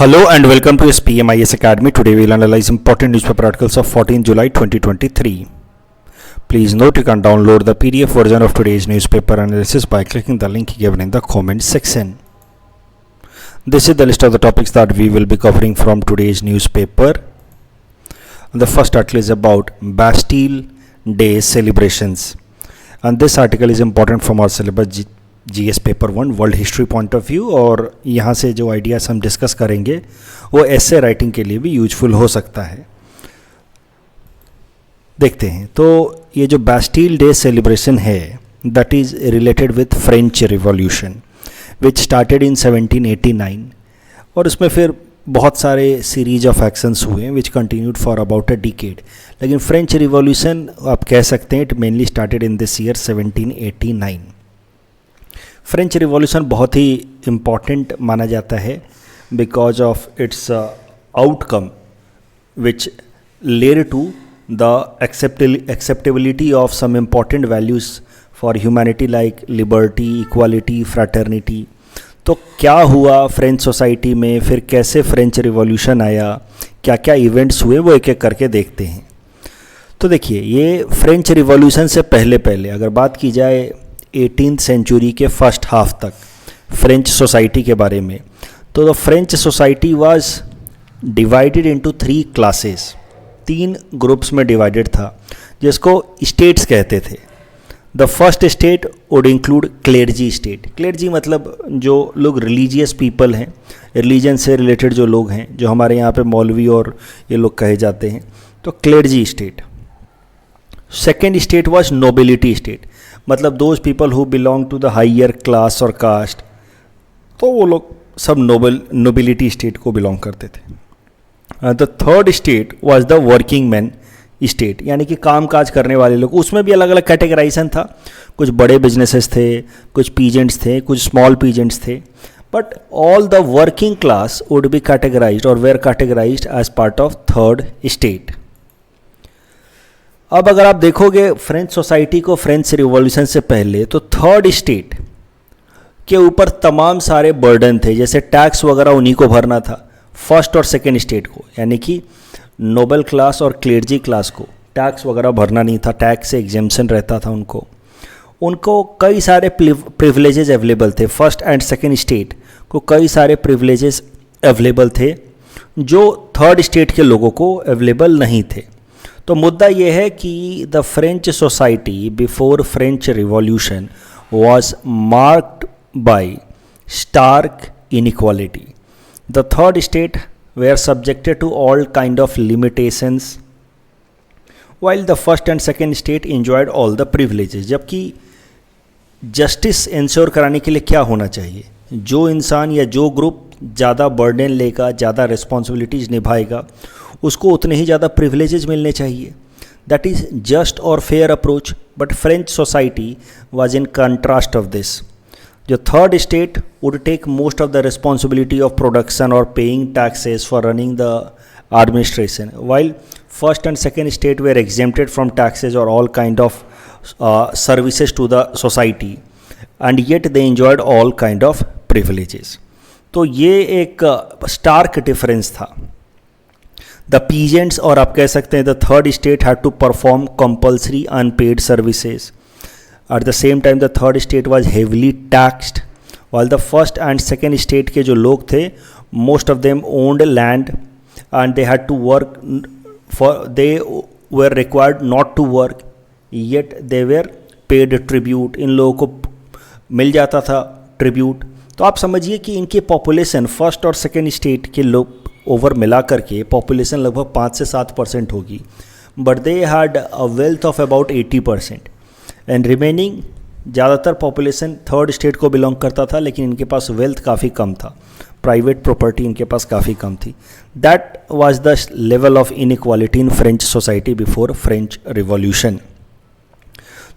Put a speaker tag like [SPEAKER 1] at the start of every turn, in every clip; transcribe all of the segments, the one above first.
[SPEAKER 1] Hello and welcome to SPMIS Academy. Today we will analyze important newspaper articles of 14 July 2023. Please note you can download the PDF version of today's newspaper analysis by clicking the link given in the comment section. This is the list of the topics that we will be covering from today's newspaper. The first article is about Bastille Day celebrations, and this article is important from our syllabus GS paper 1 world history point of view, और यहाँ से जो ideas हम discuss करेंगे वो essay writing के लिए भी यूजफुल हो सकता है. देखते हैं. तो ये जो बास्टील डे सेलिब्रेशन है that is related with French revolution which started in 1789, और उसमें फिर बहुत सारे सीरीज ऑफ एक्शंस हुए which continued for about a decade. लेकिन फ्रेंच रिवॉल्यूशन आप कह सकते हैं it mainly started in this year 1789. French revolution बहुत ही इम्पॉर्टेंट माना जाता है because of its outcome which led to the acceptability of some important values for humanity like liberty, equality, fraternity. तो क्या हुआ फ्रेंच सोसाइटी में, फिर कैसे फ्रेंच रिवॉल्यूशन आया, क्या क्या इवेंट्स हुए, वो एक एक करके देखते हैं. तो देखिए, ये फ्रेंच रिवॉल्यूशन से पहले अगर बात की जाए 18th सेंचुरी के फर्स्ट हाफ तक फ्रेंच सोसाइटी के बारे में, तो the French society was divided into 3 classes. 3 groups में डिवाइडेड था जिसको स्टेट्स कहते थे. The first state would include clergy state. Clergy मतलब जो लोग रिलीजियस पीपल हैं, रिलीजन से रिलेटेड जो लोग हैं, जो हमारे यहाँ पे मौलवी और ये लोग कहे जाते हैं, तो clergy state. Second state was nobility state, मतलब those people who belong to the higher class और कास्ट, तो वो लोग सब नोबिलिटी स्टेट को बिलोंग करते थे. The third state was the working man state, यानी कि काम काज करने वाले लोग. उसमें भी अलग अलग कैटेगराइजेशन था. कुछ बड़े बिजनेसेस थे, कुछ पीजेंट्स थे, कुछ स्मॉल पीजेंट्स थे, but all the working class would be categorised और were categorised as part of third state. अब अगर आप देखोगे फ्रेंच सोसाइटी को फ्रेंच रिवॉल्यूशन से पहले, तो थर्ड स्टेट के ऊपर तमाम सारे बर्डन थे, जैसे टैक्स वगैरह उन्हीं को भरना था, फर्स्ट और सेकेंड स्टेट को, यानी कि नोबल क्लास और क्लेर्जी क्लास को टैक्स वगैरह भरना नहीं था, टैक्स से एग्जेम्पशन रहता था उनको कई सारे प्रिविलेजेस अवेलेबल थे. फर्स्ट एंड सेकेंड स्टेट को कई सारे प्रिविलेजेस अवेलेबल थे जो थर्ड स्टेट के लोगों को अवेलेबल नहीं थे. तो मुद्दा ये है कि the French society before French revolution was marked by stark inequality. The third state were subjected to all kind of limitations while the first and second state enjoyed all the privileges. जबकि justice ensure कराने के लिए क्या होना चाहिए, जो इंसान या जो ग्रुप ज़्यादा बर्डन लेगा, ज़्यादा रिस्पॉन्सिबिलिटीज़ निभाएगा, उसको उतने ही ज़्यादा प्रिविलेजेस मिलने चाहिए. दैट इज़ जस्ट और fair approach. But French society was in contrast of this. जो third state would take most of the responsibility of production or paying taxes for running the administration, while first and second state were exempted from taxes or all kind of services to the society, and yet they enjoyed all kind of privileges. तो ये एक stark difference था. The peasants, और आप कह सकते हैं the third state had to perform compulsory unpaid services. At the same time the third state was heavily taxed, while the first and second state के जो लोग थे, most of them owned land and they had to work for, they were required not to work, yet they were paid tribute. इन लोगों को मिल जाता था tribute. तो आप समझिए कि इनकी पॉपुलेशन फर्स्ट और सेकेंड स्टेट के लोग ओवर मिला करके पॉपुलेशन लगभग 5 से 7% होगी, but they had a wealth of about 80%, and remaining ज़्यादातर पॉपुलेशन थर्ड स्टेट को बिलोंग करता था, लेकिन इनके पास वेल्थ काफ़ी कम था, प्राइवेट प्रॉपर्टी इनके पास काफ़ी कम थी. That was the level of inequality in French society before French revolution.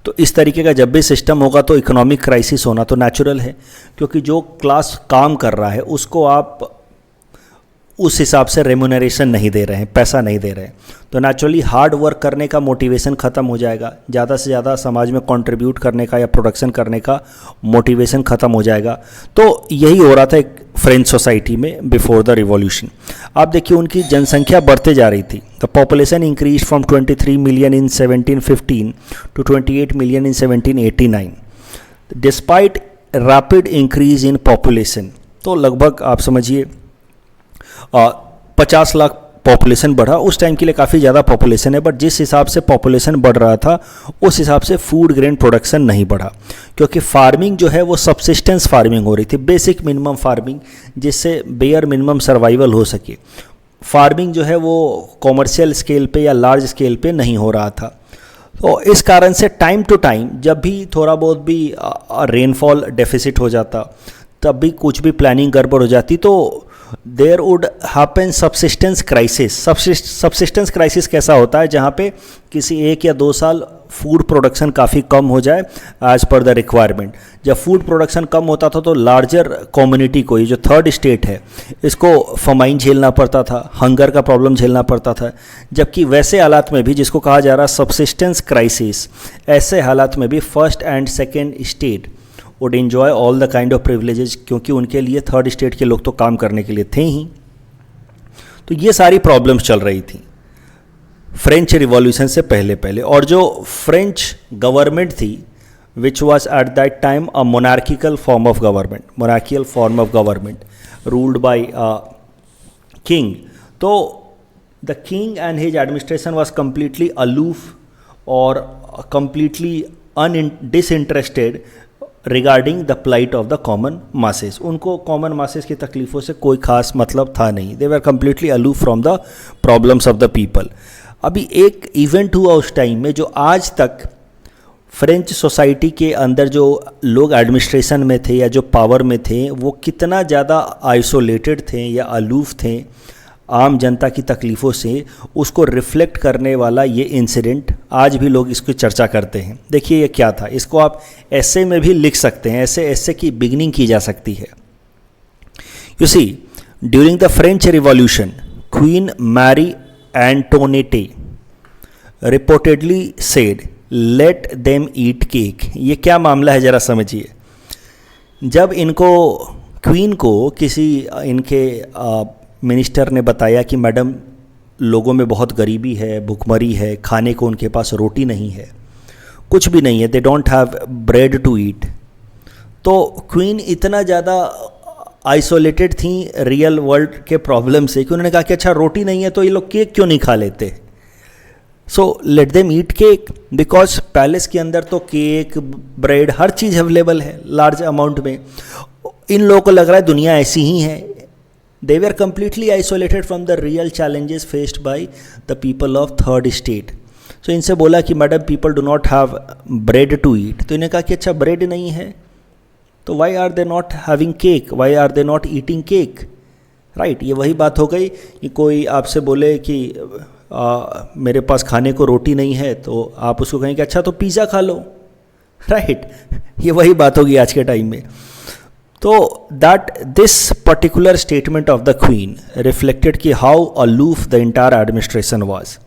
[SPEAKER 1] तो इस तरीके का जब भी सिस्टम होगा तो इकोनॉमिक क्राइसिस होना तो नेचुरल है, क्योंकि जो क्लास काम कर रहा है उसको आप उस हिसाब से रेम्यूनरेशन नहीं दे रहे हैं, पैसा नहीं दे रहे हैं, तो नेचुरली हार्ड वर्क करने का मोटिवेशन ख़त्म हो जाएगा, ज़्यादा से ज़्यादा समाज में कंट्रीब्यूट करने का या प्रोडक्शन करने का मोटिवेशन ख़त्म हो जाएगा। तो यही हो रहा था एक फ्रेंच सोसाइटी में बिफोर द रिवॉल्यूशन। आप देखिए उनकी जनसंख्या बढ़ते जा रही थी। The population increase from 23 million in 1715 to 28 million in 1789 despite rapid increase in population. तो लगभग आप समझिए 50 लाख पॉपुलेशन बढ़ा। उस टाइम के लिए काफ़ी ज़्यादा पॉपुलेशन है, बट जिस हिसाब से पॉपुलेशन बढ़ रहा था उस हिसाब से फूड ग्रेन प्रोडक्शन नहीं बढ़ा, क्योंकि फार्मिंग जो है वो सबसिस्टेंस फार्मिंग हो रही थी, बेसिक मिनिमम फार्मिंग, जिससे बेयर मिनिमम सर्वाइवल हो सके। फार्मिंग जो है वो कॉमर्शियल स्केल पे या लार्ज स्केल पे नहीं हो रहा था। तो इस कारण से टाइम टू टाइम जब भी थोड़ा बहुत भी रेनफॉल डेफिसिट हो जाता, तब भी कुछ भी प्लानिंग गड़बड़ हो जाती, तो there would happen subsistence crisis. Subsistence crisis कैसा होता है, जहाँ पे किसी 1 या 2 साल फूड प्रोडक्शन काफ़ी कम हो जाए एज पर द रिक्वायरमेंट। जब फूड प्रोडक्शन कम होता था तो लार्जर कम्युनिटी को, ये जो थर्ड स्टेट है, इसको फमाइन झेलना पड़ता था, हंगर का प्रॉब्लम झेलना पड़ता था। जबकि वैसे हालात में भी, जिसको कहा जा रहा है सबसिस्टेंस क्राइसिस, ऐसे हालात में भी first and second state would enjoy all the kind of privileges, क्योंकि उनके लिए थर्ड स्टेट के लोग तो काम करने के लिए थे ही। तो ये सारी प्रॉब्लम्स चल रही थी फ्रेंच रिवॉल्यूशन से पहले। और जो फ्रेंच गवर्नमेंट थी, which was at that time a monarchical form of government ruled by king, तो the king and his administration was completely aloof और completely disinterested regarding the plight of the common masses. उनको common masses की तकलीफ़ों से कोई खास मतलब था नहीं। They were completely aloof from the problems of the people. अभी एक इवेंट हुआ उस टाइम में, जो आज तक फ्रेंच सोसाइटी के अंदर जो लोग एडमिनिस्ट्रेशन में थे या जो पावर में थे, वो कितना ज़्यादा आइसोलेटेड थे या अलूफ थे आम जनता की तकलीफ़ों से, उसको रिफ्लेक्ट करने वाला ये इंसिडेंट आज भी लोग इसकी चर्चा करते हैं। देखिए ये क्या था, इसको आप ऐसे में भी लिख सकते हैं, ऐसे की बिगनिंग की जा सकती है। You see, during the French revolution, queen Marie Antoinette reportedly said, let them eat cake. ये क्या मामला है ज़रा समझिए। जब इनको, क्वीन को किसी इनके मिनिस्टर ने बताया कि मैडम लोगों में बहुत गरीबी है, भुखमरी है, खाने को उनके पास रोटी नहीं है, कुछ भी नहीं है, they don't have bread to eat, तो क्वीन इतना ज़्यादा आइसोलेटेड थी रियल वर्ल्ड के प्रॉब्लम से कि उन्होंने कहा कि अच्छा रोटी नहीं है तो ये लोग केक क्यों नहीं खा लेते। So let them eat cake, because palace के अंदर तो केक, ब्रेड, हर चीज़ अवेलेबल है लार्ज अमाउंट में। इन लोगों को लग रहा है दुनिया ऐसी ही है। They were completely isolated from the real challenges faced by the people of third state. So इनसे बोला कि madam people do not have bread to eat, तो इन्हें कहा कि अच्छा ब्रेड नहीं है तो why are they not having cake, why are they not eating cake, right? ये वही बात हो गई कि कोई आपसे बोले कि मेरे पास खाने को रोटी नहीं है, तो आप उसको कहेंगे अच्छा तो पिज़्ज़ा खा लो, राइट? ये वही बात होगी आज के टाइम में। तो that this particular statement of the queen reflected कि how aloof the entire administration was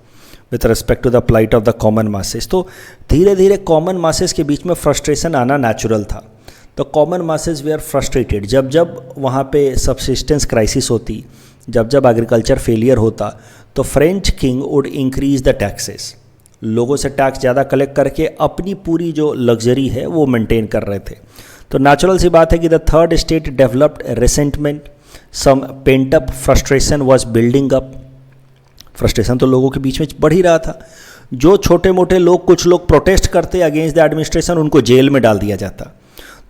[SPEAKER 1] with respect to the plight of the common masses. तो धीरे धीरे कॉमन मासेस के बीच में फ्रस्ट्रेशन आना नेचुरल था। तो कॉमन मासेस वे आर फ्रस्ट्रेटेड जब जब वहाँ पे सबसिस्टेंस क्राइसिस होती, जब जब एग्रीकल्चर फेलियर होता, तो French king would increase the taxes, लोगों से टैक्स ज़्यादा कलेक्ट करके अपनी पूरी जो लग्जरी है वो मेंटेन कर रहे थे। तो नेचुरल सी बात है कि the third state developed resentment, some pent up frustration was building up. Frustration तो लोगों के बीच में बढ़ ही रहा था। जो छोटे मोटे लोग, कुछ लोग प्रोटेस्ट करते अगेंस्ट द एडमिनिस्ट्रेशन, उनको जेल में डाल दिया जाता।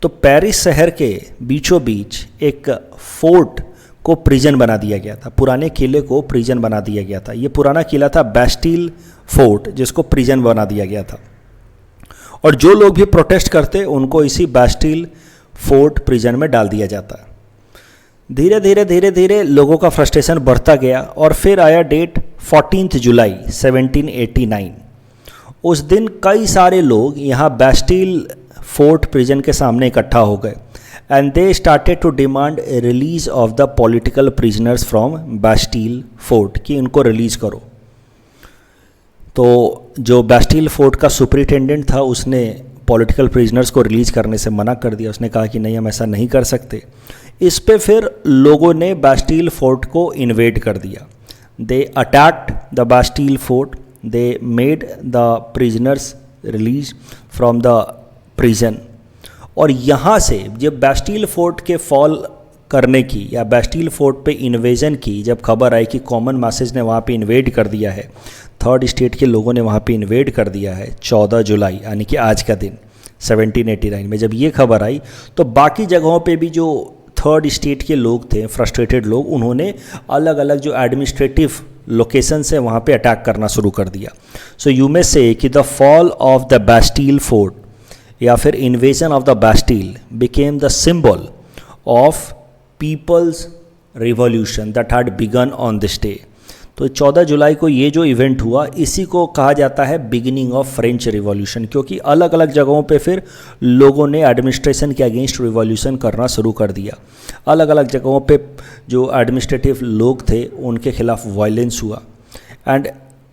[SPEAKER 1] तो पेरिस शहर के बीचों बीच एक फोर्ट को प्रिजन बना दिया गया था, पुराने किले को प्रिजन बना दिया गया था। ये पुराना किला था बैस्टिल फोर्ट, जिसको प्रिजन बना दिया गया था। और जो लोग भी प्रोटेस्ट करते उनको इसी बैस्टिल फोर्ट प्रिजन में डाल दिया जाता। धीरे धीरे लोगों का फ्रस्ट्रेशन बढ़ता गया और फिर आया डेट 14 जुलाई 1789। उस दिन कई सारे लोग यहाँ बैस्टिल फोर्ट प्रिजन के सामने इकट्ठा हो गए and they started to demand release of the political prisoners from Bastille fort, कि इनको रिलीज़ करो। तो जो बैस्टील फोर्ट का सुपरिटेंडेंट था उसने पॉलिटिकल प्रिजनर्स को रिलीज़ करने से मना कर दिया। उसने कहा कि नहीं, हम ऐसा नहीं कर सकते। इस पे फिर लोगों ने बैस्टील फोर्ट को इन्वेड कर दिया। They attacked the Bastille fort, they made the prisoners release from the prison. और यहाँ से जब बैस्टील फोर्ट के फॉल करने की या बैस्टील फोर्ट पे इन्वेजन की जब खबर आई कि कॉमन मैसेज ने वहाँ पे इन्वेड कर दिया है, थर्ड स्टेट के लोगों ने वहाँ पे इन्वेड कर दिया है 14 जुलाई यानी कि आज का दिन 1789 में जब ये खबर आई, तो बाकी जगहों पे भी जो थर्ड स्टेट के लोग थे, फ्रस्ट्रेटेड लोग, उन्होंने अलग अलग जो एडमिनिस्ट्रेटिव लोकेशन से वहाँ पे अटैक करना शुरू कर दिया। सो यू मे से कि the fall of the Bastille fort या फिर invasion of the Bastille became the symbol of people's revolution that had begun on this day. तो 14 जुलाई को ये जो इवेंट हुआ, इसी को कहा जाता है बिगिनिंग ऑफ फ्रेंच रिवॉल्यूशन, क्योंकि अलग अलग जगहों पे फिर लोगों ने एडमिनिस्ट्रेशन के अगेंस्ट रिवॉल्यूशन करना शुरू कर दिया। अलग अलग जगहों पे जो एडमिनिस्ट्रेटिव लोग थे उनके खिलाफ वायलेंस हुआ and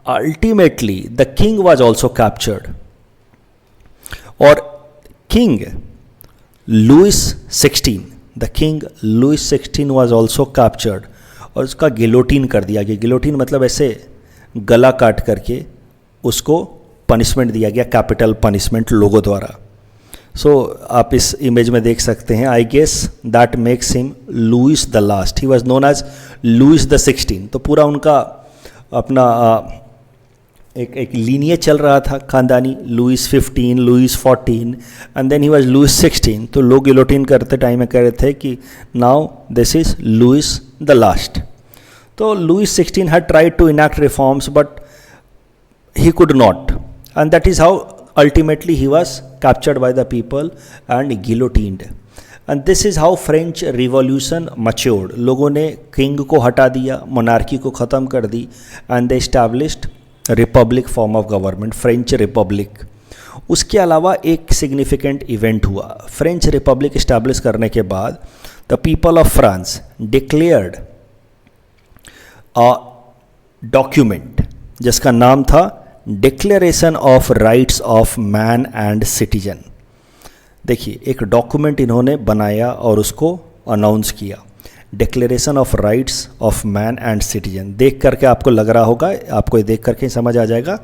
[SPEAKER 1] ultimately the king was also captured. और king Louis 16, the king Louis 16 was also captured और उसका गिलोटिन कर दिया गया। गिलोटिन मतलब ऐसे गला काट करके उसको पनिशमेंट दिया गया, कैपिटल पनिशमेंट लोगों द्वारा। सो आप इस इमेज में देख सकते हैं, I guess that makes him Louis the last, he was known as Louis the 16। तो पूरा उनका अपना एक लीनियज चल रहा था खानदानी, Louis 15, Louis 14 and then he was Louis 16। तो लोग गिलोटिन करते टाइम में कह रहे थे कि now this is Louis the last. तो Louis 16 had tried to enact reforms but he could not, and that is how ultimately he was captured by the people and guillotined. And this is how French Revolution matured. लोगों ने king को हटा दिया, monarchy को ख़त्म कर दी and they established Republic form of government, French Republic. उसके अलावा एक सिग्निफिकेंट इवेंट हुआ। फ्रेंच रिपब्लिक इस्टेब्लिश करने के बाद the people of France declared a document जिसका नाम था declaration of rights of man and citizen. देखिए, एक डॉक्यूमेंट इन्होंने बनाया और उसको अनाउंस किया, declaration of rights of man and citizen. देख करके आपको लग रहा होगा, आपको देख करके समझ आ जाएगा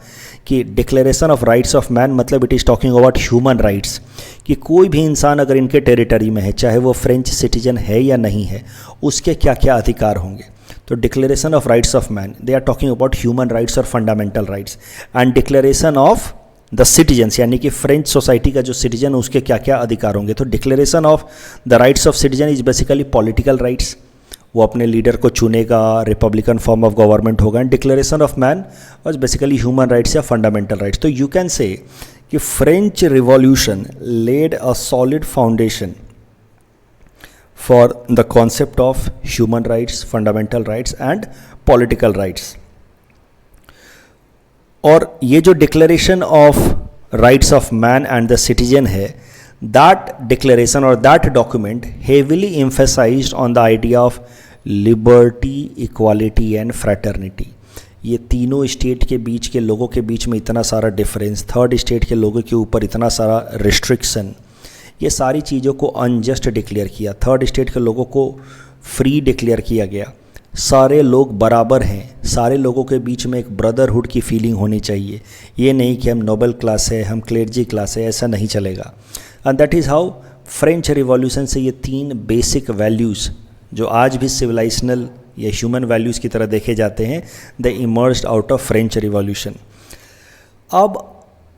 [SPEAKER 1] कि declaration of rights of man मतलब it is talking about human rights, कि कोई भी इंसान अगर इनके टेरिटरी में है, चाहे वो फ्रेंच सिटीजन है या नहीं है, उसके क्या क्या अधिकार होंगे। तो declaration of rights of man, they are talking about human rights और fundamental rights. And declaration of the citizens यानी कि फ्रेंच सोसाइटी का जो सिटीजन है उसके क्या क्या अधिकार होंगे। तो declaration of the rights of citizen is basically political rights, वो अपने लीडर को चुनेगा, रिपब्लिकन फॉर्म ऑफ गवर्नमेंट होगा। And declaration of man was basically human rights या फंडामेंटल राइट्स। तो यू कैन से कि French revolution laid a solid foundation for the concept of human rights, fundamental rights and political rights. और ये जो declaration of rights of man and the citizen है, that declaration or that document heavily emphasized on the idea of liberty, equality and fraternity। ये तीनों state के बीच के लोगों के बीच में इतना सारा डिफरेंस, थर्ड स्टेट के लोगों के ऊपर इतना सारा रिस्ट्रिक्शन, ये सारी चीज़ों को अनजस्ट डिक्लेयर किया। थर्ड स्टेट के लोगों को फ्री डिक्लेयर किया गया, सारे लोग बराबर हैं, सारे लोगों के बीच में एक ब्रदरहुड की फीलिंग होनी चाहिए। ये नहीं कि हम नोबल क्लास है, हम क्लेर्जी क्लास है, ऐसा नहीं चलेगा। And that is how French revolution से ये तीन बेसिक वैल्यूज़ जो आज भी सिविलाइजेशनल या ह्यूमन वैल्यूज़ की तरह देखे जाते हैं, they emerged out of French revolution. अब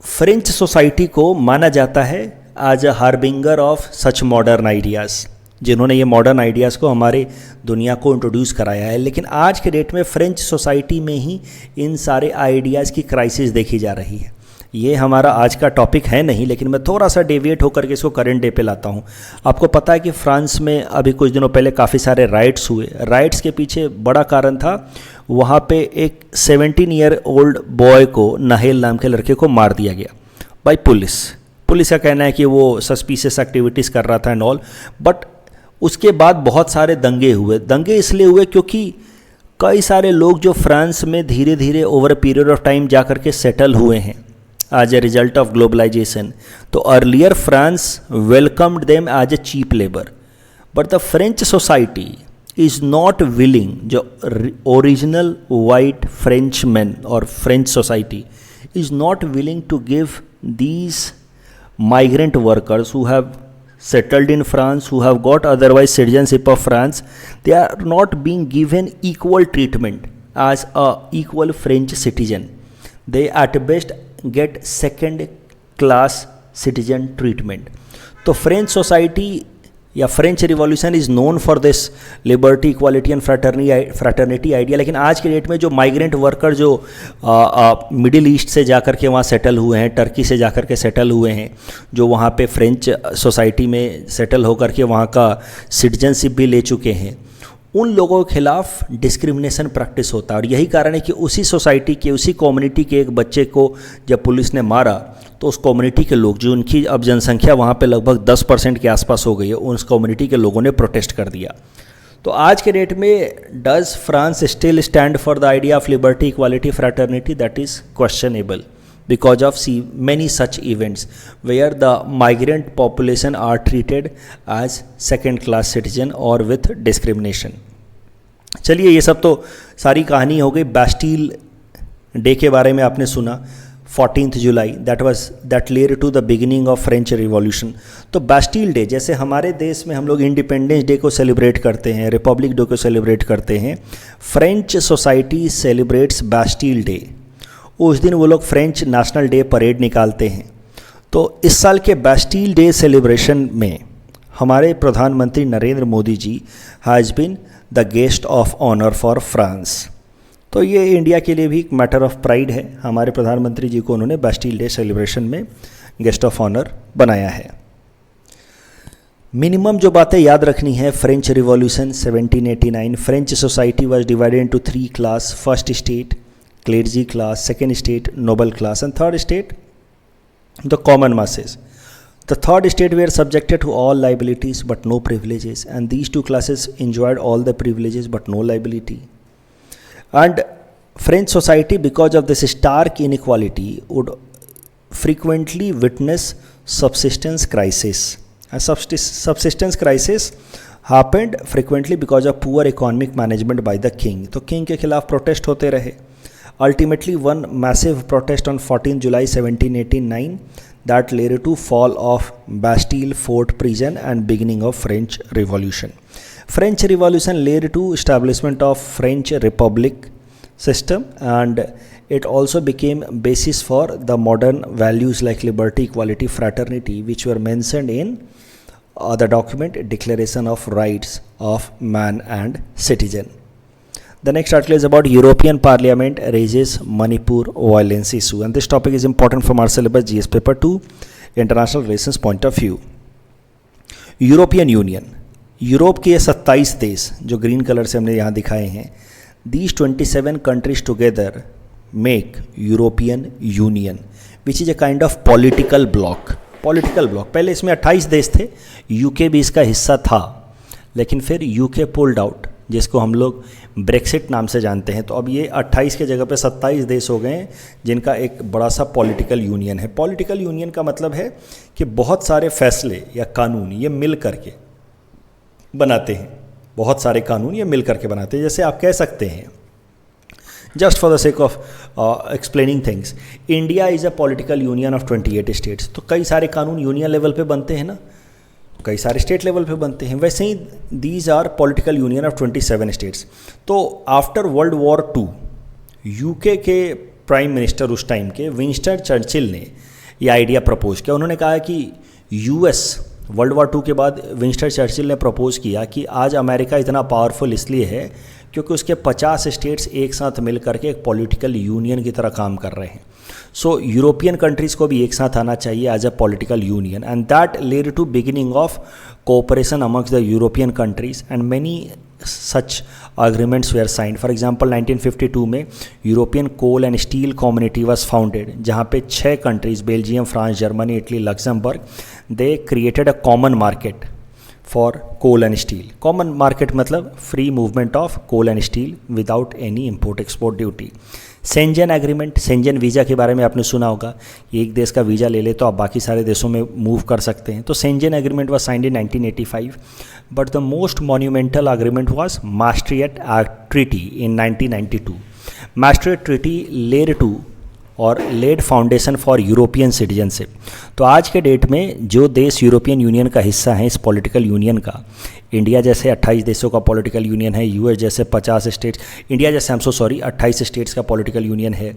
[SPEAKER 1] फ्रेंच सोसाइटी को माना जाता है as a harbinger of such modern ideas, जिन्होंने ये मॉडर्न आइडियाज़ को हमारे दुनिया को इंट्रोड्यूस कराया है। लेकिन आज के डेट में फ्रेंच सोसाइटी में ही इन सारे आइडियाज़ की क्राइसिस देखी जा रही है। ये हमारा आज का टॉपिक है नहीं, लेकिन मैं थोड़ा सा डेविएट होकर के इसको करंट डे पे लाता हूँ। आपको पता है कि फ्रांस में अभी कुछ दिनों पहले काफ़ी सारे राइट्स हुए। राइट्स के पीछे बड़ा कारण था, वहाँ पे एक 17 ईयर ओल्ड बॉय को, नाहेल नाम के लड़के को मार दिया गया बाय पुलिस। पुलिस का कहना है कि वो सस्पिशियस एक्टिविटीज़ कर रहा था एंड ऑल, बट उसके बाद बहुत सारे दंगे हुए। दंगे इसलिए हुए क्योंकि कई सारे लोग जो फ्रांस में धीरे धीरे over a period of time जा कर के सेटल हुए हैं as a result of globalisation. तो earlier France welcomed them as a cheap labour, but the French society is not willing, जो ओरिजिनल वाइट फ्रेंच मैन और French society is not willing to give these migrant workers who have settled in France, who have got otherwise citizenship of France, they are not being given equal treatment as a equal French citizen. They at best get second class citizen treatment. तो French society या French revolution is known for this liberty, equality and fraternity idea. लेकिन आज के date में जो migrant worker जो middle east से जाकर के वहाँ सेटल हुए हैं, टर्की से जाकर के सेटल हुए हैं, जो वहाँ पे फ्रेंच सोसाइटी में सेटल होकर के वहाँ का सिटीजनशिप भी ले चुके हैं, उन लोगों के खिलाफ डिस्क्रिमिनेशन प्रैक्टिस होता है। और यही कारण है कि उसी सोसाइटी के, उसी कम्युनिटी के एक बच्चे को जब पुलिस ने मारा तो उस कम्युनिटी के लोग, जो उनकी अब जनसंख्या वहाँ पे लगभग 10% के आसपास हो गई है, उस कम्युनिटी के लोगों ने प्रोटेस्ट कर दिया। तो आज के डेट में does France still stand for the idea of liberty, equality, fraternity? That is questionable because of many such events where the migrant population are treated as second class citizen or with discrimination. चलिए, ये सब तो सारी कहानी हो गई। बैस्टील day के बारे में आपने सुना, 14 जुलाई, that led to the beginning of French revolution. तो बैस्टील डे, जैसे हमारे देश में हम लोग इंडिपेंडेंस डे को सेलिब्रेट करते हैं, रिपब्लिक डे को सेलिब्रेट करते हैं, फ्रेंच सोसाइटी सेलिब्रेट्स बैस्टील डे। उस दिन वो लोग फ्रेंच नेशनल डे परेड निकालते हैं। तो इस साल के बैस्टील डे सेलिब्रेशन में हमारे प्रधानमंत्री Narendra Modi ji has been the guest of honour for France. तो ये इंडिया के लिए भी एक मैटर ऑफ प्राइड है, हमारे प्रधानमंत्री जी को उन्होंने बैस्टील डे सेलिब्रेशन में गेस्ट ऑफ ऑनर बनाया है। मिनिमम जो बातें याद रखनी है, French revolution 1789, French society was divided into 3 class, first state clergy class, second state noble class, and third state the common masses. The third state were subjected to all liabilities but no privileges, and these two classes enjoyed all the privileges but no liability. And French society, because of this stark inequality, would frequently witness subsistence crisis. And subsistence crisis happened frequently because of poor economic management by the king. तो king के खिलाफ protest होते रहे। Ultimately, one massive protest on 14 July 1789 that led to fall of Bastille Fort prison and beginning of French Revolution. French Revolution led to establishment of French Republic system, and it also became basis for the modern values like liberty, equality, fraternity, which were mentioned in the document Declaration of Rights of Man and Citizen. The next article is about European Parliament raises Manipur violence issue, and this topic is important from our syllabus GS paper 2 international relations point of view. European union, Europe के 27 देश जो green colour से हमने यहाँ दिखाए हैं, these 27 countries together make European Union, which is a kind of political bloc. पहले इसमें 28 देश थे, यूके भी इसका हिस्सा था, लेकिन फिर यूके पुल्ड आउट, जिसको हम लोग ब्रेक्सिट नाम से जानते हैं। तो अब ये 28 के जगह पे 27 देश हो गए हैं जिनका एक बड़ा सा पॉलिटिकल यूनियन है। पॉलिटिकल यूनियन का मतलब है कि बहुत सारे फैसले या कानून ये मिल करके बनाते हैं, बहुत सारे कानून ये मिल करके बनाते हैं। जैसे आप कह सकते हैं, just for the sake of explaining things, India is a political union of 28 states. तो कई सारे कानून यूनियन लेवल पे बनते हैं ना, कई सारे स्टेट लेवल पे बनते हैं। वैसे ही these are political union of 27 states. तो आफ्टर वर्ल्ड वॉर 2 यूके के प्राइम मिनिस्टर उस टाइम के विंस्टन चर्चिल ने ये आइडिया प्रपोज किया। उन्होंने कहा कि यूएस, वर्ल्ड वॉर 2 के बाद विंस्टन चर्चिल ने प्रपोज किया कि आज अमेरिका इतना पावरफुल इसलिए है क्योंकि उसके 50 स्टेट्स एक साथ मिल करके एक पॉलिटिकल यूनियन की तरह काम कर रहे हैं। सो यूरोपियन कंट्रीज़ को भी एक साथ आना चाहिए as a political union, and that led to beginning of cooperation amongst the European countries, and many such agreements were signed. For example, 1952 में European coal and steel community was founded, जहाँ पे 6 countries Belgium, France, Germany, Italy, Luxembourg, they created a common market for coal and steel. Common market मतलब free movement of coal and steel without any import export duty. Schengen agreement, Shenzhen visa के बारे में आपने सुना होगा, एक देश का वीज़ा ले ले तो आप बाकी सारे देशों में मूव कर सकते हैं. तो Schengen agreement was signed in 1985, but the most monumental agreement was maastricht treaty in 1992. maastricht treaty laid foundation for European citizenship. तो आज के डेट में जो देश यूरोपियन यूनियन का हिस्सा है, इस पॉलिटिकल यूनियन का, इंडिया जैसे 28 देशों का पॉलिटिकल यूनियन है, यूएस जैसे 50 स्टेट्स, इंडिया जैसे 28 स्टेट्स का पॉलिटिकल यूनियन है,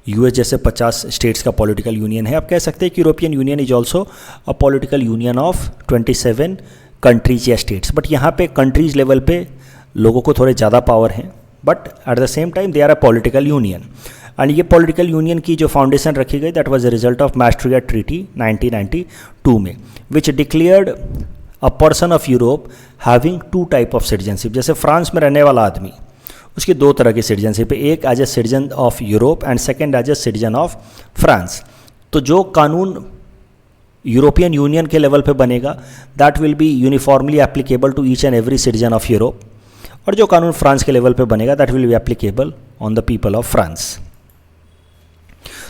[SPEAKER 1] यूएस जैसे 50 स्टेट्स का पॉलिटिकल यूनियन है. आप कह सकते हैं कि European union is also a political union of 27 countries या स्टेट्स. बट यहाँ पे कंट्रीज लेवल पे लोगों को थोड़े ज़्यादा पावर हैं, but at the same time they are a political union. And ये पॉलिटिकल यूनियन की जो फाउंडेशन रखी गई, that was the result of maastricht treaty 1992 में, which declared a person of Europe having 2 type of citizenship. जैसे France में रहने वाला आदमी, उसकी 2 तरह की सिटीजनशिप है, एक as a citizen of Europe and second as a citizen of France. तो जो कानून यूरोपियन यूनियन के लेवल पे बनेगा, that will be uniformly applicable to each and every citizen of Europe, और जो कानून फ्रांस के लेवल पे बनेगा, that will be applicable on the people of France.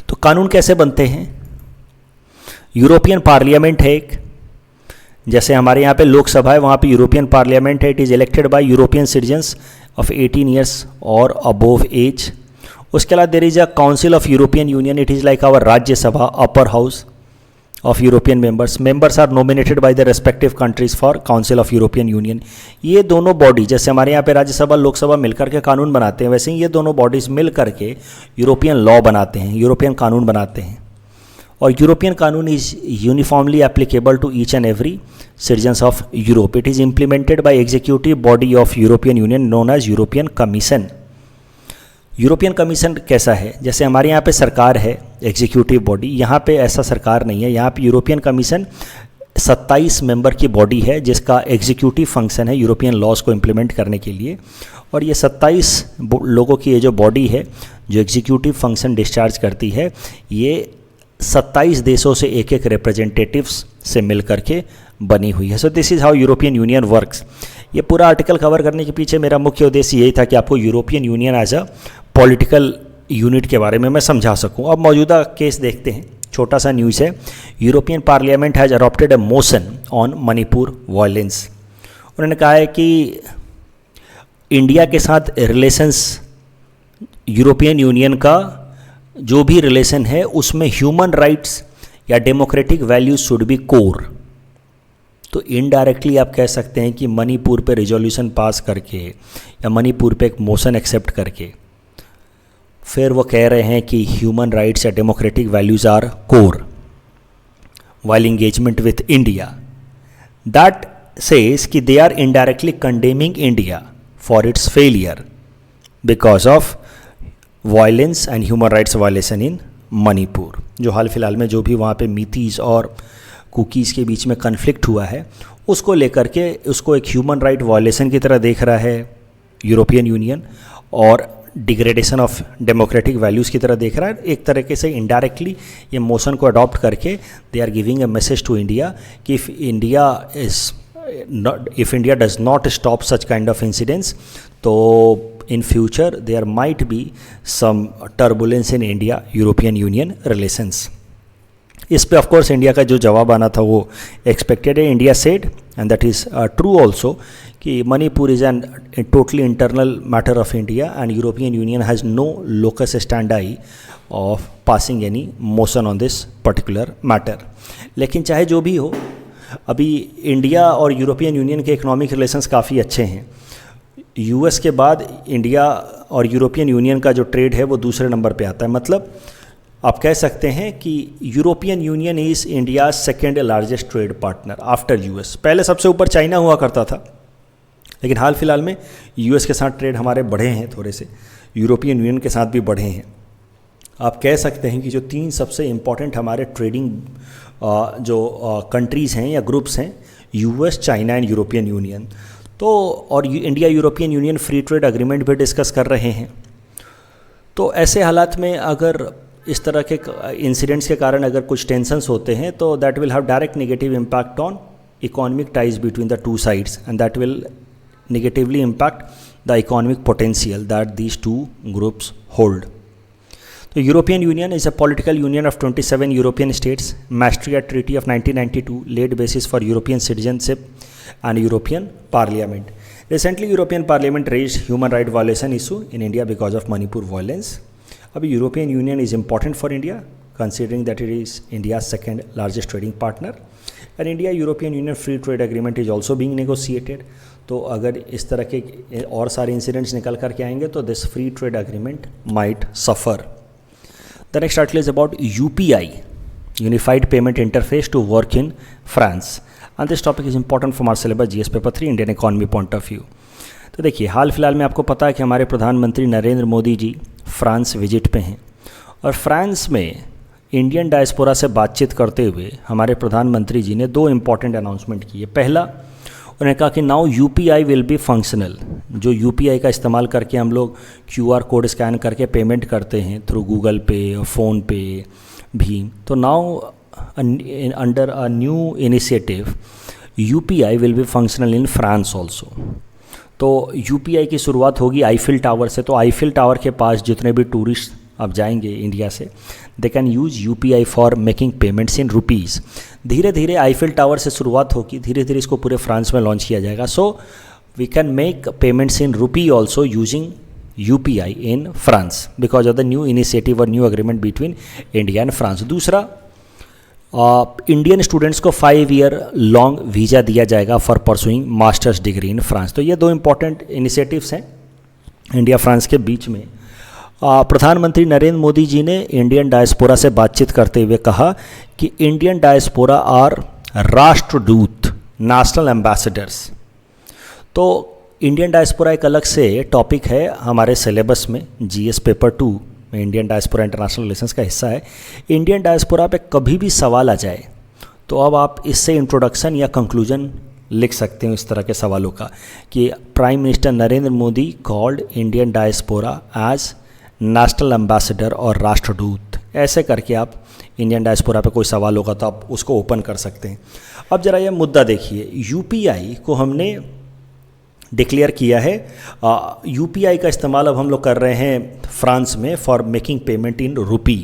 [SPEAKER 1] तो कानून कैसे बनते हैं? यूरोपियन पार्लियामेंट है एक, जैसे हमारे यहाँ पे लोकसभा है, वहाँ पे यूरोपियन पार्लियामेंट है. It is elected by European citizens of 18 years और अबोव एज. उसके अलावा there is a council of European Union. It is like our Rajya Sabha, upper house of European members. Members are nominated by the respective countries for council of European Union. ये दोनों body, जैसे हमारे यहाँ पे राज्यसभा, लोकसभा मिलकर के कानून बनाते हैं, वैसे ही ये दोनों बॉडीज़ मिल करके यूरोपियन लॉ बनाते हैं, यूरोपियन कानून बनाते हैं. और यूरोपियन कानून is uniformly applicable to each and every citizens of Europe. It is implemented by executive body of European Union known as European commission. European commission कैसा है? जैसे हमारे यहाँ पे सरकार है, एग्जीक्यूटिव बॉडी, यहाँ पे ऐसा सरकार नहीं है. यहाँ पे यूरोपियन कमीशन 27 मेंबर की बॉडी है, जिसका एग्जीक्यूटिव फंक्शन है यूरोपियन लॉज को इम्प्लीमेंट करने के लिए. और ये 27 लोगों की ये जो बॉडी है, जो एग्जीक्यूटिव फंक्शन डिस्चार्ज करती है, ये 27 देशों से एक एक रिप्रेजेंटेटिव्स से मिल करके बनी हुई है. So this is how European union works. ये पूरा आर्टिकल कवर करने के पीछे मेरा मुख्य उद्देश्य यही था कि आपको European Union as a political unit के बारे में मैं समझा सकूं. अब मौजूदा केस देखते हैं, छोटा सा न्यूज़ है. European parliament has adopted a motion on Manipur violence. उन्होंने कहा है कि इंडिया के साथ रिलेशंस, यूरोपियन यूनियन का जो भी रिलेशन है, उसमें ह्यूमन राइट्स या democratic values should be core. तो इनडायरेक्टली आप कह सकते हैं कि मणिपुर पे रिजोल्यूशन पास करके या मणिपुर पे एक मोशन एक्सेप्ट करके फिर वो कह रहे हैं कि ह्यूमन राइट्स या democratic values are core while engagement with India. That says कि they are indirectly condemning India for its failure because of violence and human rights violation in Manipur. जो हाल फिलहाल में जो भी वहाँ पे मीतीज और कुकीज़ के बीच में कन्फ्लिक्ट हुआ है, उसको लेकर के उसको एक ह्यूमन राइट वायलेशन की तरह देख रहा है यूरोपियन यूनियन, और डिग्रेडेशन ऑफ डेमोक्रेटिक वैल्यूज़ की तरह देख रहा है. एक तरीके से इनडायरेक्टली ये मोशन को अडॉप्ट करके they are giving a message to India कि if India does not stop such kind of incidents, तो in future there might be some turbulence in India European Union relations. इस पे of course India का जो जवाब आना था वो एक्सपेक्टेड है. India said and that is true also कि Manipur is an totally internal matter of India and European union has no locus standi of passing any motion on this particular matter. लेकिन चाहे जो भी हो, अभी इंडिया और European union के economic relations काफ़ी अच्छे हैं. यूएस के बाद इंडिया और यूरोपियन यूनियन का जो ट्रेड है वो दूसरे नंबर पे आता है. मतलब आप कह सकते हैं कि European union is India second largest trade partner after US. पहले सबसे ऊपर चाइना हुआ करता था, लेकिन हाल फिलहाल में यूएस के साथ ट्रेड हमारे बढ़े हैं, थोड़े से यूरोपियन यूनियन के साथ भी बढ़े हैं. आप कह सकते हैं कि जो 3 सबसे इम्पॉर्टेंट हमारे ट्रेडिंग जो कंट्रीज़ हैं या ग्रुप्स हैं, US, China and European union. तो और India European union free trade agreement भी डिस्कस कर रहे हैं। तो ऐसे हालात में अगर इस तरह के इंसिडेंट्स के कारण अगर कुछ टेंशंस होते हैं तो that will have direct negative impact on economic ties between the two sides and that will negatively impact the economic potential that these two groups hold. The European Union is a political union of 27 European states. Maastricht Treaty of 1992 laid basis for European citizenship and European Parliament. Recently, European Parliament raised human right violation issue in India because of Manipur violence. Abhi European Union is important for India, considering that it is India's second largest trading partner. And India-European Union Free Trade Agreement is also being negotiated. तो अगर इस तरह के और सारे incidents निकल कर के आएंगे तो this free trade agreement might suffer. The next article is about UPI, unified payment interface to work in France, and this topic is important for our syllabus GS paper 3 Indian economy point of view. तो देखिए, हाल फिलहाल में आपको पता है कि हमारे प्रधानमंत्री नरेंद्र मोदी जी फ्रांस विजिट पे हैं, और फ्रांस में इंडियन डायस्पोरा से बातचीत करते हुए हमारे प्रधानमंत्री जी ने दो इम्पॉर्टेंट अनाउंसमेंट किए। पहला, उन्होंने कहा कि now UPI will be functional. जो यूपीआई का इस्तेमाल करके हम लोग क्यूआर कोड स्कैन करके पेमेंट करते हैं थ्रू गूगल पे, फ़ोन पे, भीम, तो now under a new initiative UPI will be functional in France also. तो यूपीआई की शुरुआत होगी आईफिल टावर से। तो आईफिल टावर के पास जितने भी टूरिस्ट अब जाएंगे इंडिया से, they can use UPI for making payments in rupees. धीरे धीरे आईफिल टावर से शुरुआत होगी, धीरे धीरे इसको पूरे फ्रांस में लॉन्च किया जाएगा। So we can make payments in rupee also using UPI in France because of the new initiative और new agreement between India and France. दूसरा, इंडियन स्टूडेंट्स को 5 ईयर लॉन्ग वीज़ा दिया जाएगा for pursuing masters degree in France. तो ये दो important initiatives हैं India France के बीच में। प्रधानमंत्री नरेंद्र मोदी जी ने इंडियन डायस्पोरा से बातचीत करते हुए कहा कि इंडियन डायस्पोरा आर राष्ट्रदूत, नेशनल एम्बेसडर्स। तो इंडियन डायस्पोरा एक अलग से टॉपिक है हमारे सिलेबस में, जीएस पेपर 2 में इंडियन डायस्पोरा इंटरनेशनल रिलेशंस का हिस्सा है। इंडियन डायस्पोरा पे कभी भी सवाल आ जाए तो अब आप इससे इंट्रोडक्शन या कंक्लूजन लिख सकते हो इस तरह के सवालों का कि prime minister Narendra Modi called Indian diaspora as national ambassador और राष्ट्रदूत। ऐसे करके आप इंडियन डायस्पोरा पे कोई सवाल होगा तो आप उसको ओपन कर सकते हैं। अब जरा ये मुद्दा देखिए, यूपीआई को हमने डिक्लेयर किया है। यूपीआई का इस्तेमाल अब हम लोग कर रहे हैं फ्रांस में for making payment in rupee.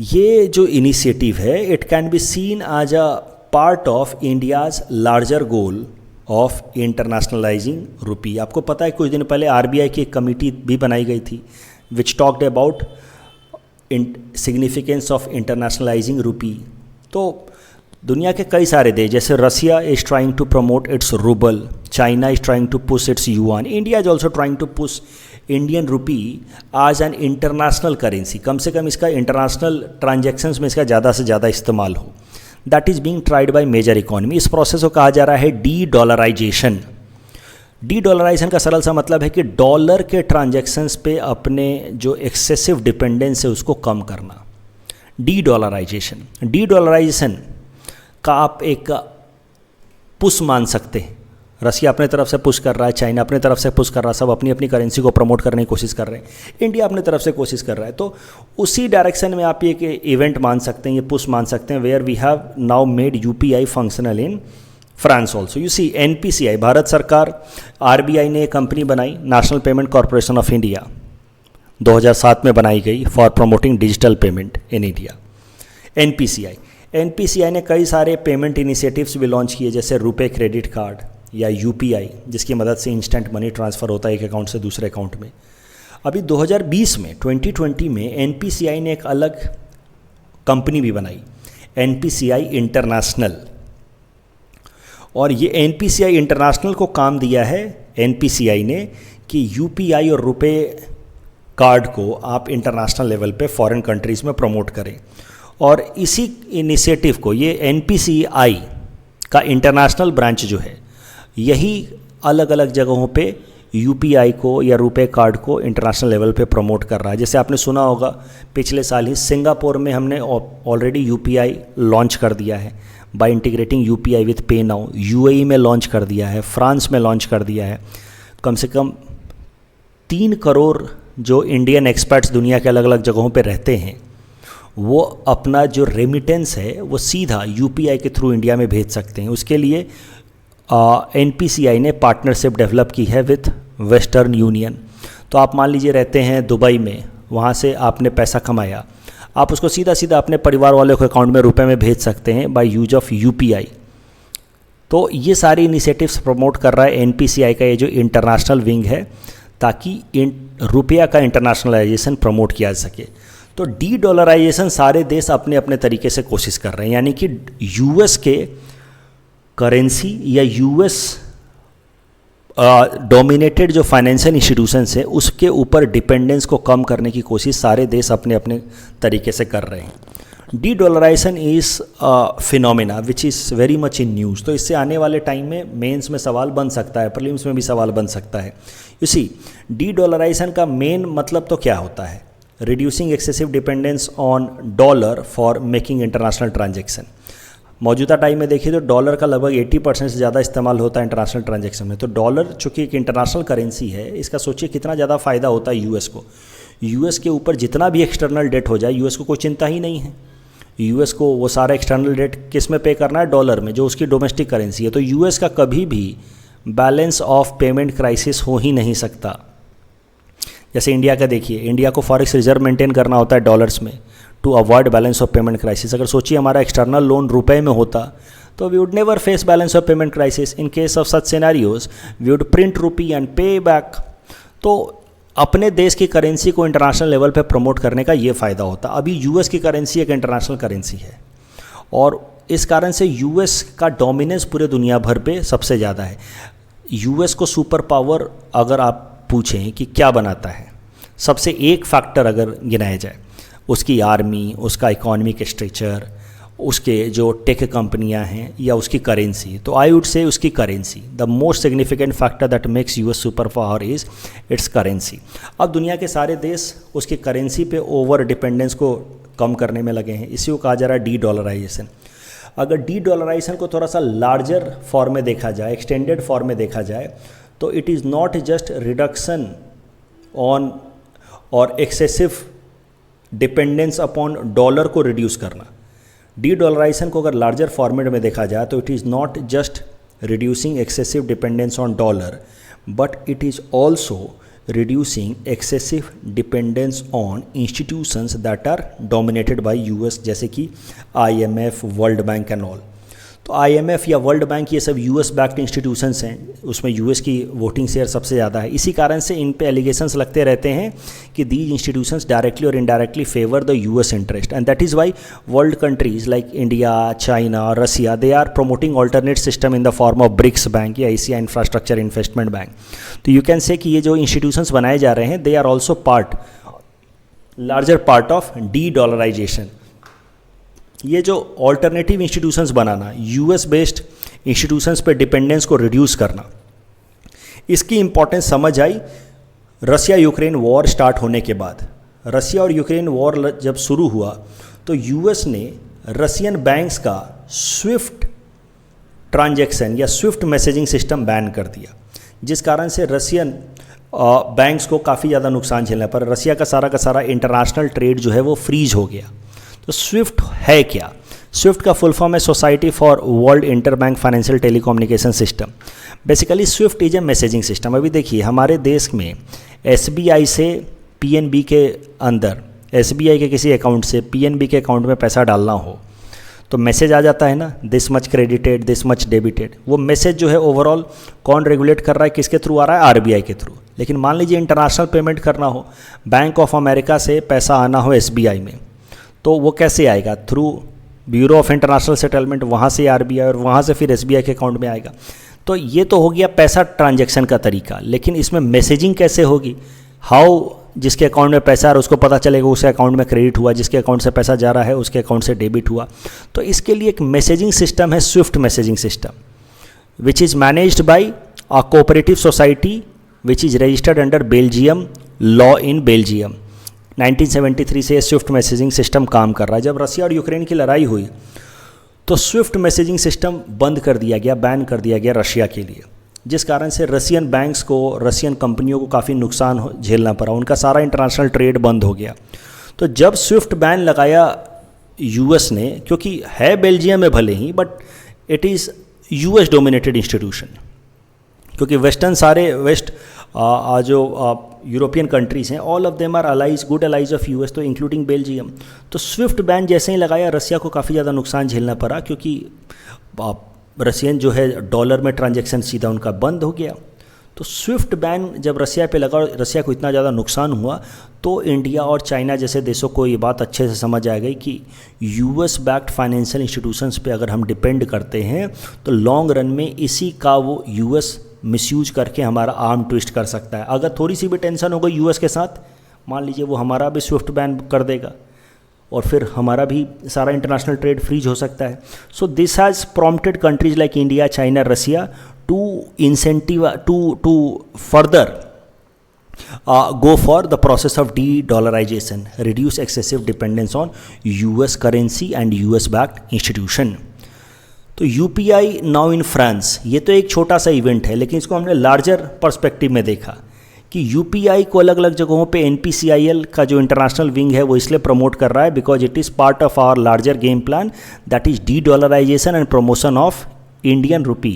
[SPEAKER 1] ये जो इनिशिएटिव है it can be seen as a part of India's larger goal of internationalising rupee. आपको पता है कुछ दिन पहले आरबीआई की एक कमेटी भी बनाई गई थी which talked about significance of internationalising rupee. तो दुनिया के कई सारे देश जैसे Russia is trying to promote its rouble, China is trying to push its yuan, India is also trying to push Indian rupee as an international currency. कम से कम इसका इंटरनेशनल ट्रांजेक्शन्स में इसका ज़्यादा से ज़्यादा इस्तेमाल हो। That is being tried by major economy. इस प्रोसेस को कहा जा रहा है डी डॉलराइजेशन। डी डॉलराइजेशन का सरल सा मतलब है कि डॉलर के ट्रांजैक्शंस पे अपने जो एक्सेसिव डिपेंडेंस है उसको कम करना, डी डॉलराइजेशन। डी डॉलराइजेशन का आप एक पुश मान सकते हैं। रसिया अपने तरफ से पुश कर रहा है, चाइना अपने तरफ से पुश कर रहा है, सब अपनी अपनी करेंसी को प्रमोट करने की कोशिश कर रहे हैं, इंडिया अपने तरफ से कोशिश कर रहा है। तो उसी डायरेक्शन में आप ये इवेंट मान सकते हैं, ये पुश मान सकते हैं where we have now made UPI functional in France also. You see NPCI, Bharat सरकार, आरबीआई ने एक कंपनी बनाई, National Payment Corporation of India, 2007 में बनाई गई for promoting digital payment in India, NPCI ने कई सारे पेमेंट इनिशिएटिव्स भी लॉन्च किए जैसे रुपे क्रेडिट कार्ड या यूपीआई, जिसकी मदद से इंस्टेंट मनी ट्रांसफ़र होता है एक अकाउंट से दूसरे अकाउंट में। अभी 2020 में 2020 में एनपीसीआई ने एक अलग कंपनी भी बनाई, एनपीसीआई इंटरनेशनल। और ये एनपीसीआई इंटरनेशनल को काम दिया है एनपीसीआई ने कि यूपीआई और रुपे कार्ड को आप इंटरनेशनल लेवल पे फॉरेन कंट्रीज़ में प्रमोट करें। और इसी इनिशिएटिव को, ये एनपीसीआई का इंटरनेशनल ब्रांच जो है, यही अलग अलग जगहों पे यूपीआई को या रुपए कार्ड को इंटरनेशनल लेवल पे प्रमोट कर रहा है। जैसे आपने सुना होगा पिछले साल ही सिंगापुर में हमने ऑलरेडी यूपीआई लॉन्च कर दिया है बाय इंटीग्रेटिंग यूपीआई विथ पे नाउ। यूएई में लॉन्च कर दिया है, फ्रांस में लॉन्च कर दिया है। कम से कम 3 करोड़ जो इंडियन एक्सपर्ट्स दुनिया के अलग अलग जगहों पे रहते हैं वो अपना जो रेमिटेंस है वो सीधा यूपीआई के थ्रू इंडिया में भेज सकते हैं। उसके लिए एनपीसीआई ने पार्टनरशिप डेवलप की है विथ वेस्टर्न यूनियन। तो आप मान लीजिए रहते हैं दुबई में, वहाँ से आपने पैसा कमाया, आप उसको सीधा सीधा अपने परिवार वाले को अकाउंट में रुपए में भेज सकते हैं बाय यूज ऑफ यूपीआई। तो ये सारी इनिशिएटिव्स प्रमोट कर रहा है एनपीसीआई का ये जो इंटरनेशनल विंग है, ताकि रुपया का इंटरनेशनलाइजेशन प्रमोट किया जा सके। तो डी डॉलराइजेशन सारे देश अपने अपने तरीके से कोशिश कर रहे हैं, यानी कि यूएस के करेंसी या यूएस डोमिनेटेड जो फाइनेंशियल इंस्टीट्यूशंस है उसके ऊपर डिपेंडेंस को कम करने की कोशिश सारे देश अपने अपने तरीके से कर रहे हैं। De dollarization is phenomena which is very much in news. तो इससे आने वाले टाइम में मेंस में सवाल बन सकता है, प्रीलिम्स में भी सवाल बन सकता है। यू सी, डी डॉलराइजेशन का मेन मतलब तो क्या होता है? Reducing excessive dependence on dollar for making international transaction. मौजूदा टाइम में देखिए तो डॉलर का लगभग 80% से ज़्यादा इस्तेमाल होता है इंटरनेशनल ट्रांजैक्शन में। तो डॉलर चूँकि एक इंटरनेशनल करेंसी है, इसका सोचिए कितना ज़्यादा फ़ायदा होता है यूएस को। यूएस के ऊपर जितना भी एक्सटर्नल डेट हो जाए यूएस को कोई चिंता ही नहीं है। यूएस को वो सारा एक्सटर्नल डेट किस में पे करना है? डॉलर में, जो उसकी डोमेस्टिक करेंसी है। तो यूएस का कभी भी बैलेंस ऑफ पेमेंट क्राइसिस हो ही नहीं सकता। जैसे इंडिया का देखिए, इंडिया को फॉरेक्स रिजर्व मेंटेन करना होता है डॉलर्स में to avoid balance of payment crisis. अगर सोचिए हमारा एक्सटर्नल लोन रुपए में होता तो we would never face balance of payment crisis. In case of such scenarios we would print rupee and pay back. तो अपने देश की करेंसी को इंटरनेशनल लेवल पे प्रमोट करने का ये फ़ायदा होता। अभी यूएस की करेंसी एक इंटरनेशनल करेंसी है और इस कारण से यूएस का डोमिनेंस पूरे दुनिया भर पे सबसे ज़्यादा है। यूएस को सुपर पावर अगर आप पूछें कि क्या बनाता है, सबसे एक फैक्टर अगर गिनाया जाए, उसकी आर्मी, उसका इकोनॉमिक स्ट्रक्चर, उसके जो टेक कंपनियां हैं या उसकी करेंसी, तो आई वुड से उसकी currency the most significant factor that makes US super power is it's currency. अब दुनिया के सारे देश उसकी करेंसी पे ओवर डिपेंडेंस को कम करने में लगे हैं। इसी को कहा जा रहा है डी डॉलराइजेशन। अगर डी डॉलराइजेशन को थोड़ा सा लार्जर फॉर्म में देखा जाए, एक्सटेंडेड फॉर्म में देखा जाए, तो it is not just reduction on और एक्सेसिव डिपेंडेंस अपॉन डॉलर को रिड्यूस करना। डी डॉलराइजेशन को अगर लार्जर फॉर्मेट में देखा जाए तो it is not just reducing excessive dependence on dollar, but it is also reducing excessive dependence on institutions that are dominated by US, जैसे कि IMF, World Bank and all. तो IMF या World Bank ये सब US backed institutions हैं, उसमें US की voting share सबसे ज़्यादा है। इसी कारण से इन पे एलिगेशंस लगते रहते हैं कि दीज इंस्टीट्यूशंस डायरेक्टली और indirectly favour the US interest, and that is why world countries like India, China, Russia, they are promoting alternate system in the form of BRICS bank या एशिया इंफ्रास्ट्रक्चर इन्वेस्टमेंट बैंक। तो you can say कि ये जो institutions बनाए जा रहे हैं they are also part, larger part of de dollarization. ये जो ऑल्टरनेटिव इंस्टीट्यूशंस बनाना, यूएस बेस्ड इंस्टीट्यूशंस पे डिपेंडेंस को रिड्यूस करना, इसकी इंपॉर्टेंस समझ आई रसिया यूक्रेन वॉर स्टार्ट होने के बाद। रसिया और यूक्रेन वॉर जब शुरू हुआ तो यूएस ने रसियन बैंक्स का स्विफ्ट ट्रांजैक्शन या स्विफ्ट मैसेजिंग सिस्टम बैन कर दिया, जिस कारण से रसियन बैंक्स को काफ़ी ज़्यादा नुकसान झेलना पर रसिया का सारा इंटरनेशनल ट्रेड जो है वो फ्रीज हो गया। तो स्विफ्ट है क्या? स्विफ्ट का फुल फॉर्म है society for world interbank financial telecommunication system. Basically Swift is a messaging system. अभी देखिए हमारे देश में एसबीआई से पीएनबी के अंदर, एसबीआई के किसी अकाउंट से पीएनबी के अकाउंट में पैसा डालना हो तो मैसेज आ जाता है ना, this much credited, this much debited. वो मैसेज जो है ओवरऑल कौन रेगुलेट कर रहा है, किसके थ्रू आ रहा है? आरबीआई के थ्रू। लेकिन मान लीजिए इंटरनेशनल पेमेंट करना हो, बैंक ऑफ अमेरिका से पैसा आना हो एसबीआई में, तो वो कैसे आएगा? Through bureau of international settlement, वहाँ से आरबीआई और वहाँ से फिर एसबीआई के अकाउंट में आएगा। तो ये तो हो गया पैसा ट्रांजैक्शन का तरीका, लेकिन इसमें मैसेजिंग कैसे होगी? हाउ जिसके अकाउंट में पैसा है उसको पता चलेगा उसके अकाउंट में क्रेडिट हुआ, जिसके अकाउंट से पैसा जा रहा है उसके अकाउंट से डेबिट हुआ। तो इसके लिए एक मैसेजिंग सिस्टम है, Swift messaging system, which is managed by a cooperative society which is registered under Belgium law in Belgium. 1973 से स्विफ्ट मैसेजिंग सिस्टम काम कर रहा है। जब रसिया और यूक्रेन की लड़ाई हुई तो स्विफ्ट मैसेजिंग सिस्टम बंद कर दिया गया, बैन कर दिया गया रशिया के लिए, जिस कारण से रशियन बैंक्स को, रशियन कंपनियों को काफ़ी नुकसान झेलना पड़ा, उनका सारा इंटरनेशनल ट्रेड बंद हो गया। तो जब स्विफ्ट बैन लगाया यूएस ने, क्योंकि है बेल्जियम में भले ही, but it is US dominated institution, क्योंकि वेस्टर्न सारे जो यूरोपियन कंट्रीज़ हैं, all of them are allies, good allies of US, तो इंक्लूडिंग बेल्जियम। तो स्विफ्ट बैन जैसे ही लगाया रसिया को काफ़ी ज़्यादा नुकसान झेलना पड़ा, क्योंकि रशियन जो है डॉलर में ट्रांजैक्शन सीधा उनका बंद हो गया। तो स्विफ्ट बैन जब रसिया पे लगा, रसिया को इतना ज़्यादा नुकसान हुआ, तो इंडिया और चाइना जैसे देशों को ये बात अच्छे से समझ आ गई कि यूएस बैक्ड फाइनेंशियल इंस्टीट्यूशंस पे अगर हम डिपेंड करते हैं तो लॉन्ग रन में इसी का वो यूएस मिसयूज करके हमारा आर्म ट्विस्ट कर सकता है। अगर थोड़ी सी भी टेंशन हो गई यूएस के साथ, मान लीजिए वो हमारा भी स्विफ्ट बैन कर देगा और फिर हमारा भी सारा इंटरनेशनल ट्रेड फ्रीज हो सकता है। So this has prompted countries like India, China, Russia to incentive to further go for the process of de-dollarization, reduce excessive dependence on US currency and US backed institution. तो UPI now in France, ये तो एक छोटा सा event है, लेकिन इसको हमने लार्जर पर्सपेक्टिव में देखा कि यूपीआई को अलग अलग जगहों पे एनपीसीआईएल का जो इंटरनेशनल विंग है वो इसलिए प्रमोट कर रहा है because it is part of our larger game plan, that is de dollarization and promotion of Indian rupee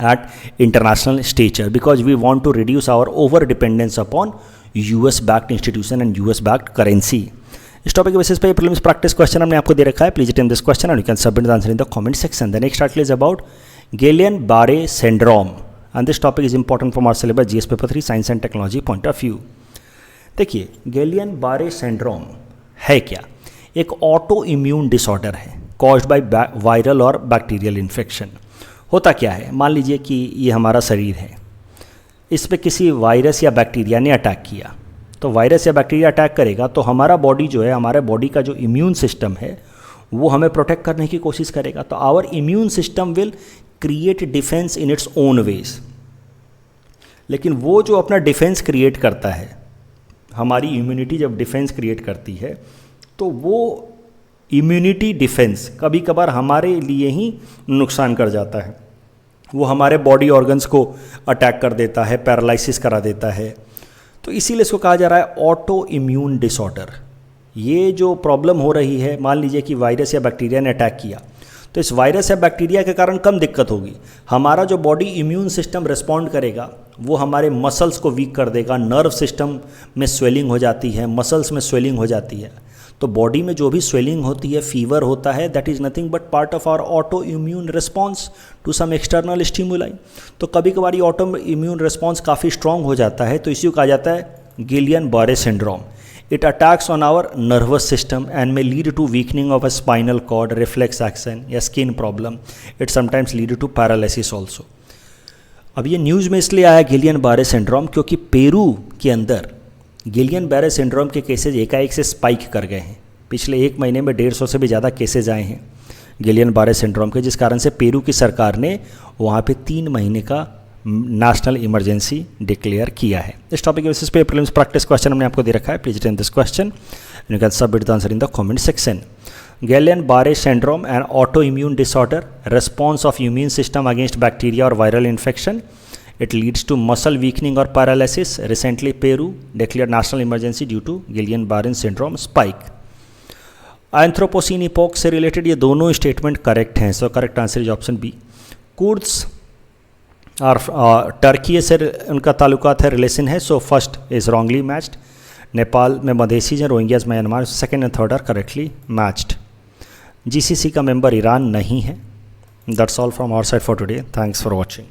[SPEAKER 1] at international stature, because we want to reduce our over dependence upon US backed institution and US backed currency. इस topic के basis पे prelims practice question हमने आपको दे रखा है। Please attempt this question and you can submit the answer in the comment section. The next article is about Guillain-Barré syndrome and this topic is important from our syllabus GS paper 3 science and technology point of view. देखिए, Guillain-Barré syndrome है क्या? एक auto immune disorder है caused by viral और bacterial infection. होता क्या है, मान लीजिए कि ये हमारा शरीर है, इस पे किसी वायरस या बैक्टीरिया ने अटैक किया, तो वायरस या बैक्टीरिया अटैक करेगा तो हमारा बॉडी जो है, हमारे बॉडी का जो इम्यून सिस्टम है वो हमें प्रोटेक्ट करने की कोशिश करेगा। तो our immune system will create defence in its own ways. लेकिन वो जो अपना डिफेंस क्रिएट करता है, हमारी इम्यूनिटी जब डिफेंस क्रिएट करती है तो वो इम्यूनिटी डिफेंस कभी कभार हमारे लिए ही नुकसान कर जाता है। वो हमारे बॉडी ऑर्गन्स को अटैक कर देता है, पैरालिसिस करा देता है। तो इसीलिए इसको कहा जा रहा है ऑटो इम्यून डिसऑर्डर। ये जो प्रॉब्लम हो रही है, मान लीजिए कि वायरस या बैक्टीरिया ने अटैक किया, तो इस वायरस या बैक्टीरिया के कारण कम दिक्कत होगी। हमारा जो बॉडी इम्यून सिस्टम रिस्पॉन्ड करेगा वो हमारे मसल्स को वीक कर देगा, नर्व सिस्टम में स्वेलिंग हो जाती है, मसल्स में स्वेलिंग हो जाती है। तो बॉडी में जो भी स्वेलिंग होती है, फीवर होता है, that is nothing but part of our auto immune response to some external stimuli. तो कभी कभार ये ऑटो इम्यून रिस्पॉन्स काफ़ी स्ट्रॉन्ग हो जाता है, तो इसी को कहा जाता है Guillain-Barré syndrome. It attacks on our nervous system and may lead to weakening of a spinal cord, reflex action या skin problem. It sometimes lead to paralysis also. अब ये न्यूज़ में इसलिए आया Guillain-Barré syndrome क्योंकि पेरू के अंदर Guillain-Barré syndrome के केसेज एकाएक से स्पाइक कर गए हैं। पिछले एक महीने में 150 से भी ज़्यादा केसेज आए हैं Guillain-Barré syndrome के, जिस कारण से पेरू की सरकार ने वहाँ पे 3 महीने का नेशनल इमरजेंसी डिक्लेयर किया है। इस टॉपिक के बेसिस पे प्रीलिम्स प्रैक्टिस क्वेश्चन हमने आपको दे रखा है। Please attempt this question and you can submit the answer in the comment section. Guillain-Barré syndrome, an autoimmune disorder, response of immune system against bacteria or viral infection. It leads to muscle weakening or paralysis. Recently, Peru declared national emergency due to Guillain-Barré syndrome spike. Anthropocene epoch से related ये दोनों statement correct हैं, so correct answer is option B. Kurds और Turkey से उनका ताल्लुकात है, relation है, so first is wrongly matched. Nepal में मधेसीज हैं, Rohingyas Myanmar, second and third are correctly matched. GCC का मेंबर ईरान नहीं है। That's all from our side for today. Thanks for watching.